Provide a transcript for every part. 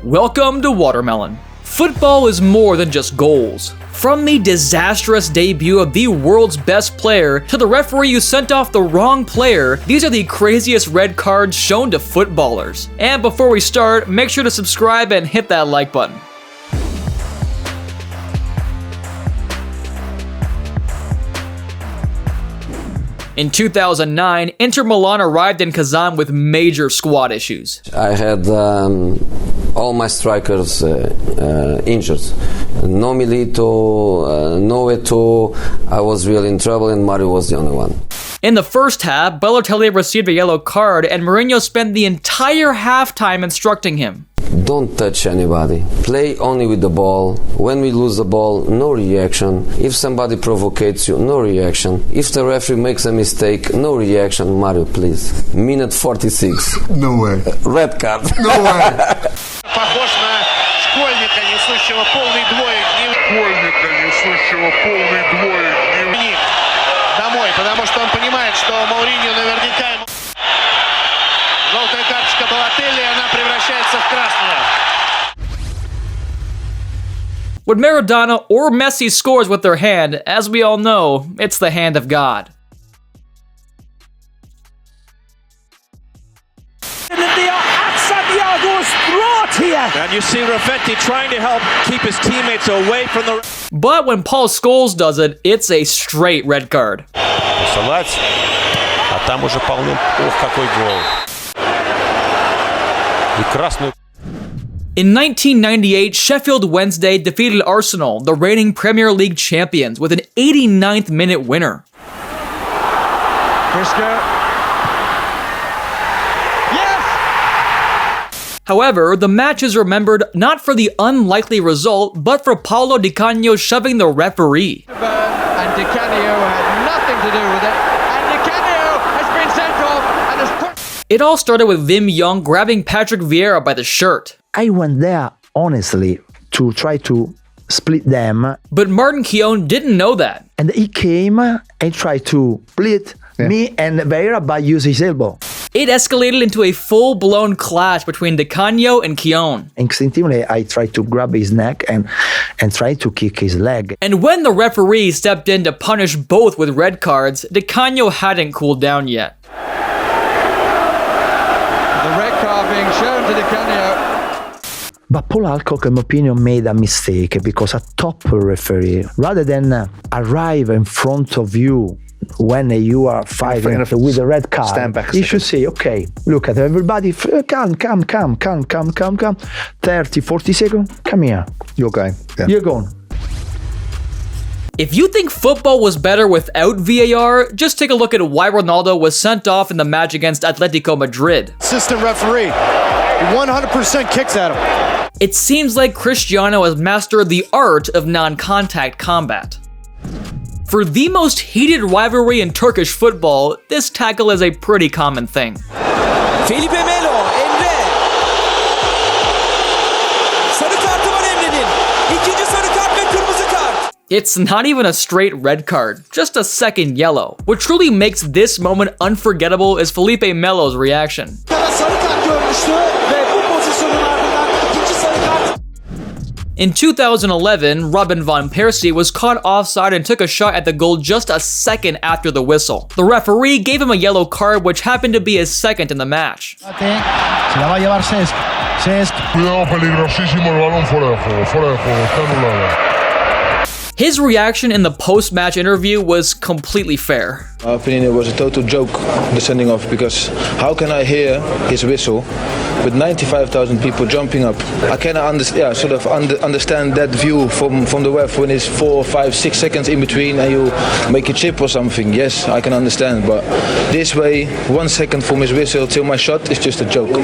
Welcome to Watermelon. Football is more than just goals. From the disastrous debut of the world's best player to the referee who sent off the wrong player, these are the craziest red cards shown to footballers. And before we start, make sure to subscribe and hit that like button. In 2009, Inter Milan arrived in Kazan with major squad issues. I had all my strikers injured. No Milito, no Eto'o. I was really in trouble and Mario was the only one. In the first half, Balotelli received a yellow card and Mourinho spent the entire halftime instructing him. Don't touch anybody. Play only with the ball. When we lose the ball, no reaction. If somebody provocates you, no reaction. If the referee makes a mistake, no reaction. Mario, please. Minute 46. No way. Red card. No way. Похож на школьника, несущего полный двоек. Школьника, несущего полный двоек. Домой, потому что он понимает, что Мауриньо наверняка ему... Желтая карточка Балотелли, она превращается в красную. When Maradona or Messi scores with their hand, as we all know, it's the hand of God. And you see Raffetti trying to help keep his teammates away from the... But when Paul Scholes does it, it's a straight red card. Посылать, а там уже полным... Ох, какой гол. И красную... In 1998, Sheffield Wednesday defeated Arsenal, the reigning Premier League champions, with an 89th minute winner. However, the match is remembered not for the unlikely result, but for Paulo Di Canio shoving the referee. And Di Canio had nothing to do with it, and Di Canio has been sent off and has put... It all started with Wim Jong grabbing Patrick Vieira by the shirt. I went there, honestly, to try to split them. But Martin Keown didn't know that. And he came and tried to split me and Vieira by using his elbow. It escalated into a full-blown clash between Di Canio and Keown. Instinctively, I tried to grab his neck and try to kick his leg. And when the referee stepped in to punish both with red cards, Di Canio hadn't cooled down yet. The red card being shown to Di Canio. But Paul Alcock, in my opinion, made a mistake because a top referee, rather than arrive in front of you when you are fighting with a red card, stand back. You should say, okay, look at everybody, come. 30, 40 seconds, come here. You're going. Yeah. You're going. If you think football was better without VAR, just take a look at why Ronaldo was sent off in the match against Atletico Madrid. Assistant referee, 100% kicks at him. It seems like Cristiano has mastered the art of non-contact combat. For the most heated rivalry in Turkish football, this tackle is a pretty common thing. Felipe Melo, Emre. Sarı kartı var Emre'nin. İkinci sarı kart ve kırmızı kart. It's not even a straight red card, just a second yellow. What truly makes this moment unforgettable is Felipe Melo's reaction. Sarı kart görmüştü ve bu pozisyonun ardından ikinci sarı kart. In 2011, Robin van Persie was caught offside and took a shot at the goal just a second after the whistle. The referee gave him a yellow card, which happened to be his second in the match. Se la va a llevar Cesc. Cuidado, peligrosísimo el balón fuera de juego, está anulado. His reaction in the post-match interview was completely fair. My opinion, it was a total joke, the sending off, because how can I hear his whistle with 95,000 people jumping up? I cannot understand that view from the ref when it's 4, 5, 6 seconds in between and you make a chip or something. Yes, I can understand, but this way, 1 second from his whistle till my shot is just a joke.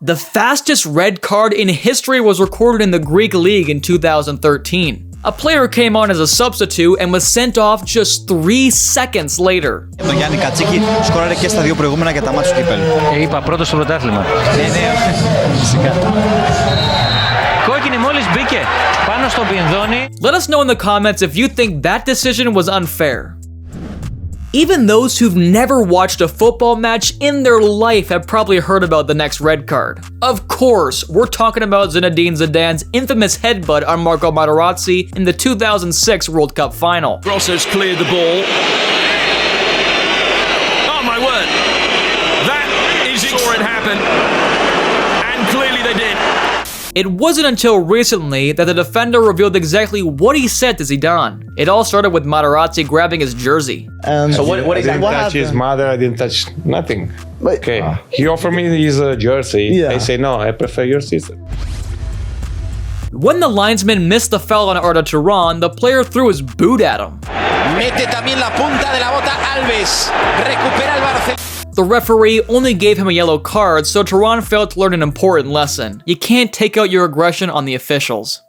The fastest red card in history was recorded in the Greek League in 2013. A player came on as a substitute and was sent off just 3 seconds later. Το Γιάννη Κατσίκη σκόραρε και στα δύο προηγούμενα για τα μάτς του κυπέλλου. Είπα πρώτος στο πρωτάθλημα. Ναι, φυσικά. Κόκκινη μόλις μπήκε πάνω στο πινδόνι. Let us know in the comments if you think that decision was unfair. Even those who've never watched a football match in their life have probably heard about the next red card. Of course, we're talking about Zinedine Zidane's infamous headbutt on Marco Materazzi in the 2006 World Cup final. Grosso's cleared the ball. Oh my word! That is saw it happen, and clearly they did. It wasn't until recently that the defender revealed exactly what he said to Zidane. It all started with Materazzi grabbing his jersey. So what I didn't touch happened? his mother, I didn't touch nothing. But, Okay, he offered me his jersey. Yeah. I say, no, I prefer your sister. When the linesman missed the foul on Arda Turan, the player threw his boot at him. Mete también la punta de la bota Alves. Recupera el Barcelona. The referee only gave him a yellow card, so Turan failed to learn an important lesson. You can't take out your aggression on the officials.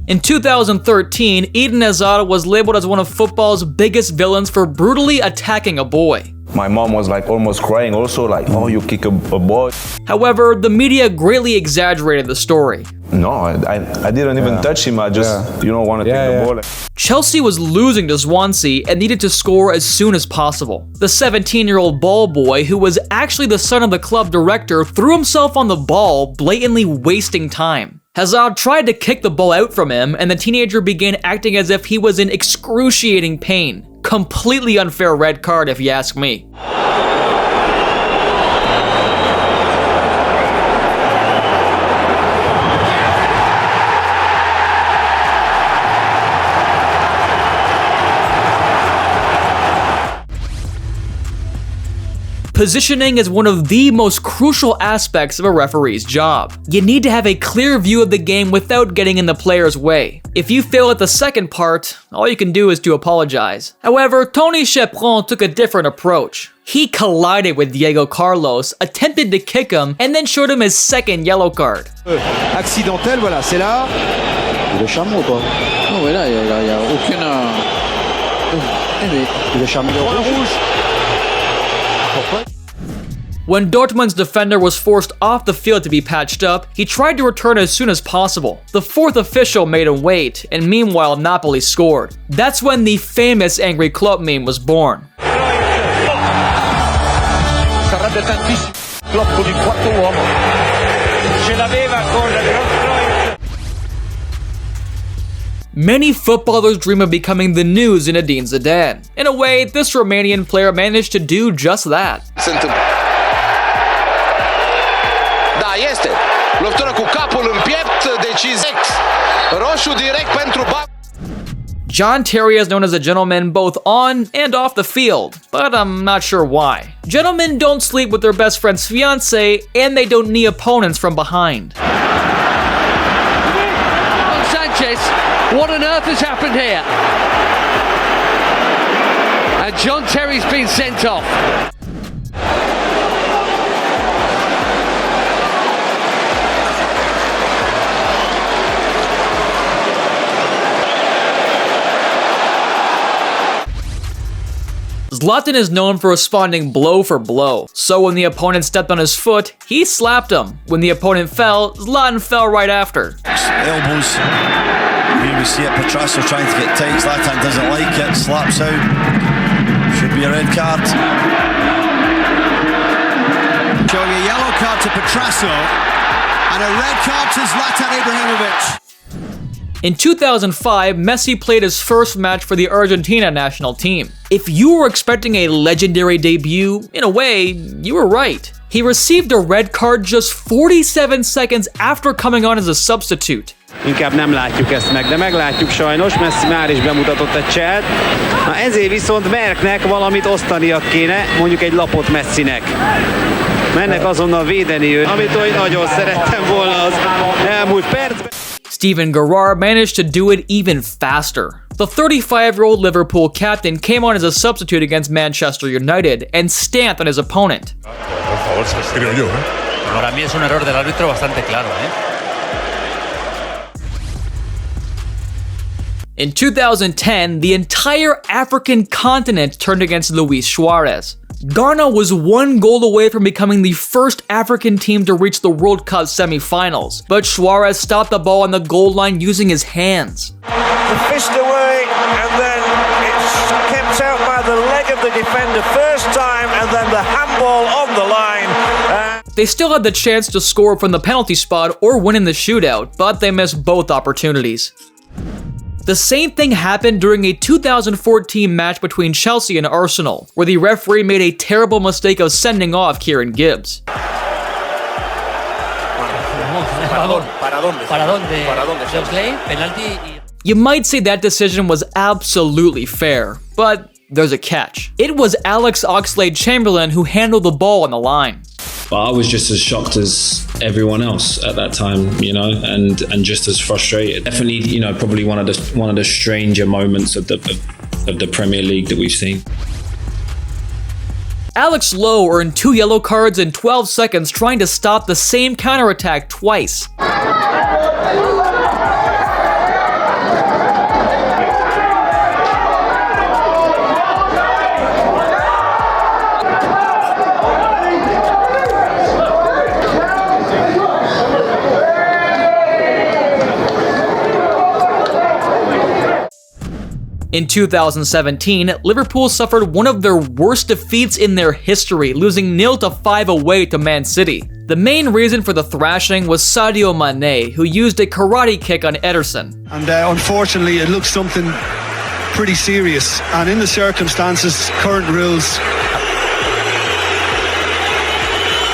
In 2013, Eden Hazard was labeled as one of football's biggest villains for brutally attacking a boy. My mom was like almost crying also, like, oh, you kick a boy. However, the media greatly exaggerated the story. No, I didn't even touch him. I just, want to kick the ball. Chelsea was losing to Swansea and needed to score as soon as possible. The 17-year-old ball boy, who was actually the son of the club director, threw himself on the ball, blatantly wasting time. Hazard tried to kick the ball out from him, and the teenager began acting as if he was in excruciating pain. Completely unfair red card, if you ask me. Positioning is one of the most crucial aspects of a referee's job. You need to have a clear view of the game without getting in the player's way. If you fail at the second part, all you can do is to apologize. However, Tony Chepron took a different approach. He collided with Diego Carlos, attempted to kick him, and then showed him his second yellow card. Accidentel, voilà, c'est là. Il est charmant, quoi. Non, mais là, il n'y a aucune... Il est charmant. Rouge. When Dortmund's defender was forced off the field to be patched up, he tried to return as soon as possible. The fourth official made him wait, and meanwhile Napoli scored. That's when the famous Angry Klopp meme was born. Sarebbe tantissimo. Klopp con il quarto uomo. Ce l'aveva con Many footballers dream of becoming the new Zinedine Zidane. In a way, this Romanian player managed to do just that. Da, este. Lovitură cu capul în piept, decizie. Roșu direct pentru John Terry is known as a gentleman both on and off the field, but I'm not sure why. Gentlemen don't sleep with their best friend's fiancé, and they don't knee opponents from behind. Sanchez, what on earth has happened here? And John Terry's been sent off. Zlatan is known for responding blow for blow, so when the opponent stepped on his foot, he slapped him. When the opponent fell, Zlatan fell right after. Elbows. Here we see it, Petrasso trying to get tight. Zlatan doesn't like it, slaps out. Should be a red card. Showing a yellow card to Petrasso and a red card to Zlatan Ibrahimovic. In 2005, Messi played his first match for the Argentina national team. If you were expecting a legendary debut, in a way, you were right. He received a red card just 47 seconds after coming on as a substitute. Inkább nem látjuk ezt meg, de meglátjuk sajnos, Messi már is bemutatott egy cselt. Na ezért viszont Mercknek valamit osztania kéne, mondjuk egy lapot Messinek. Mennek azonnal védeni őt, amit olyan nagyon szerettem volna az elmúlt percben. Steven Gerrard managed to do it even faster. The 35-year-old Liverpool captain came on as a substitute against Manchester United and stamped on his opponent. Para mí es un error del árbitro bastante claro, In 2010, the entire African continent turned against Luis Suarez. Ghana was 1 goal away from becoming the first African team to reach the World Cup semi-finals, but Suarez stopped the ball on the goal line using his hands. The fist away, and then it's kept out by the leg of the defender first time, and then the handball on the line. They still had the chance to score from the penalty spot or win in the shootout, but they missed both opportunities. The same thing happened during a 2014 match between Chelsea and Arsenal, where the referee made a terrible mistake of sending off Kieran Gibbs. You might say that decision was absolutely fair, but there's a catch. It was Alex Oxlade-Chamberlain who handled the ball on the line. But I was just as shocked as everyone else at that time, you know, and just as frustrated. Definitely, you know, probably one of the stranger moments of the Premier League that we've seen. Alex Lowe earned 2 yellow cards in 12 seconds trying to stop the same counterattack twice. In 2017, Liverpool suffered one of their worst defeats in their history, losing 0-5 away to Man City. The main reason for the thrashing was Sadio Mane, who used a karate kick on Ederson. And unfortunately, it looks something pretty serious. And in the circumstances, current rules,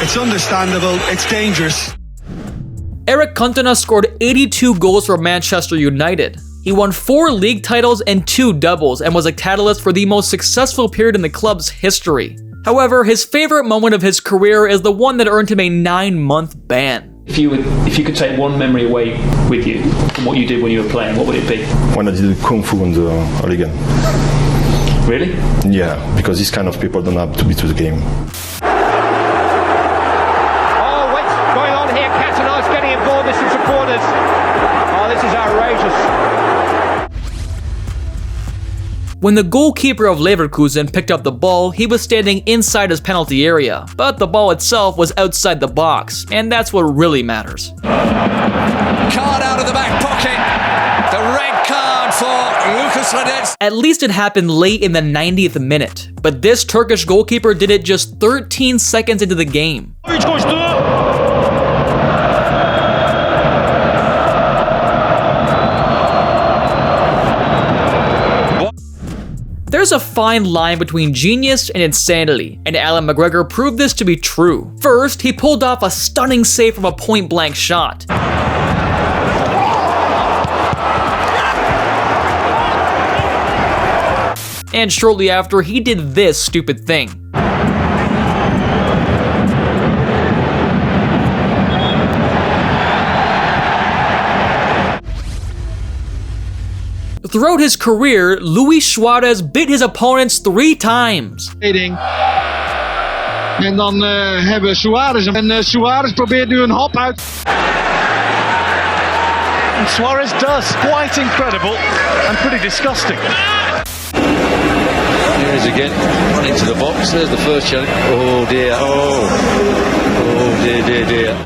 it's understandable, it's dangerous. Eric Cantona scored 82 goals for Manchester United. He won 4 league titles and 2 doubles and was a catalyst for the most successful period in the club's history. However, his favorite moment of his career is the one that earned him a 9-month ban. If you could take one memory away with you from what you did when you were playing, what would it be? When I did Kung Fu in the hooligan. Really? Yeah, because these kind of people don't have to be to the game. Oh, what's going on here? Cantona getting involved with some supporters. Oh, this is outrageous. When the goalkeeper of Leverkusen picked up the ball, he was standing inside his penalty area, but the ball itself was outside the box, and that's what really matters. Card out of the back pocket. The red card for Lucas Hernandez. At least it happened late in the 90th minute, but this Turkish goalkeeper did it just 13 seconds into the game. There's a fine line between genius and insanity, and Alan McGregor proved this to be true. First, he pulled off a stunning save from a point-blank shot. And shortly after, he did this stupid thing. Throughout his career, Luis Suarez bit his opponents 3 times. En dan hebben we Suarez. En Suarez probeert nu een hop uit. And Suarez does. Quite incredible and pretty disgusting. Here he is again, running to the box. There's the first challenge. Oh dear. Oh dear, dear, dear.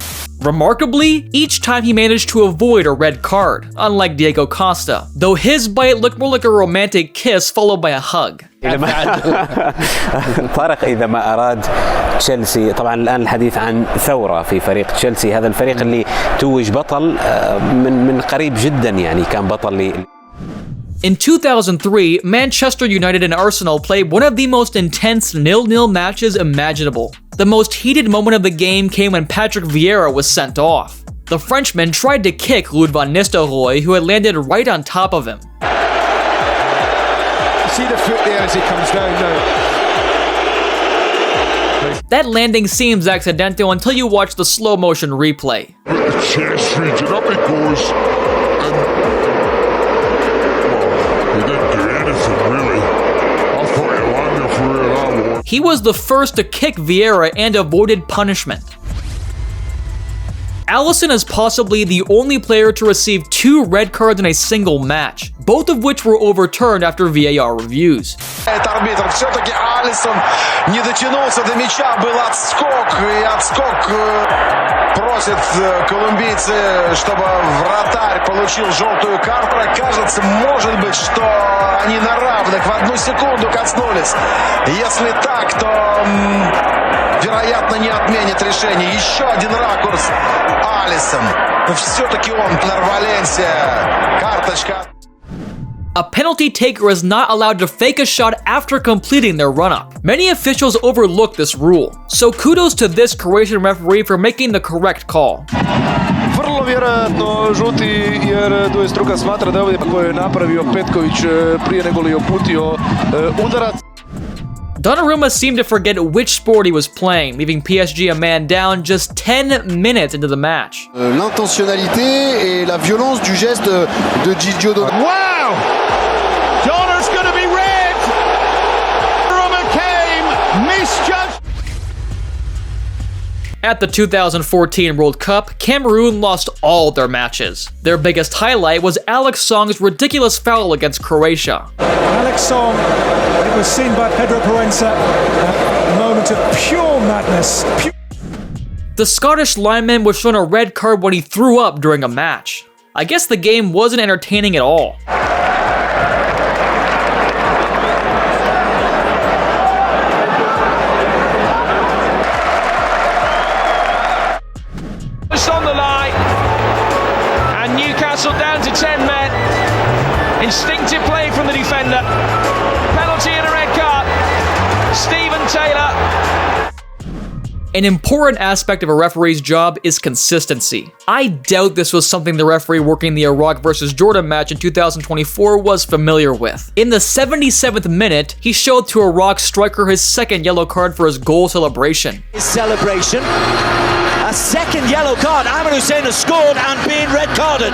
Remarkably, each time he managed to avoid a red card, unlike Diego Costa, though his bite looked more like a romantic kiss followed by a hug. طارق إذا ما أراد تشيلسي، طبعا الآن الحديث عن ثورة في فريق تشيلسي، هذا الفريق اللي توج بطل من قريب جدا، يعني كان بطل. In 2003, Manchester United and Arsenal played one of the most intense 0-0 matches imaginable. The most heated moment of the game came when Patrick Vieira was sent off. The Frenchman tried to kick Ruud van Nistelrooy, who had landed right on top of him. See the foot there as he comes down now. That landing seems accidental until you watch the slow motion replay. Chest region, up it goes, and he didn't do anything really. I thought he landed for where I was. He was the first to kick Vieira and avoided punishment. Alisson is possibly the only player to receive 2 red cards in a single match, both of which were overturned after VAR reviews. Арбитр. Все-таки Алисон не дотянулся до мяча. Был отскок. И отскок просит колумбийцы, чтобы вратарь получил желтую карту. Кажется, может быть, что они на равных в 1 секунду коснулись. Если так, то вероятно не отменит решение. Еще один ракурс. Алисон. Но все-таки он Валенсия. Карточка. A penalty taker is not allowed to fake a shot after completing their run-up. Many officials overlook this rule, so kudos to this Croatian referee for making the correct call. Vrlo vjerojatno žuti, jer tu je struka smatra da ovdje koje je napravio Petković prije nego li je uputio udarac. Donnarumma seemed to forget which sport he was playing, leaving PSG a man down just 10 minutes into the match. L'intentionnalité et la violence du geste de Gigio Donnarumma. Wow! Donner's going to be red! Donnarumma came, misjudged. At the 2014 World Cup, Cameroon lost all their matches. Their biggest highlight was Alex Song's ridiculous foul against Croatia. Alex Song, it was seen by Pedro Proenza, a moment of pure madness. The Scottish lineman was shown a red card when he threw up during a match. I guess the game wasn't entertaining at all. It's on the line, and Newcastle down to 10 men. Instinctive play from the defender. Penalty and a red card. Stephen Taylor. An important aspect of a referee's job is consistency. I doubt this was something the referee working the Iraq vs Jordan match in 2024 was familiar with. In the 77th minute, he showed to Iraq striker his second yellow card for his goal celebration. His celebration. A second yellow card. Ahmed Hussein has scored and been red carded.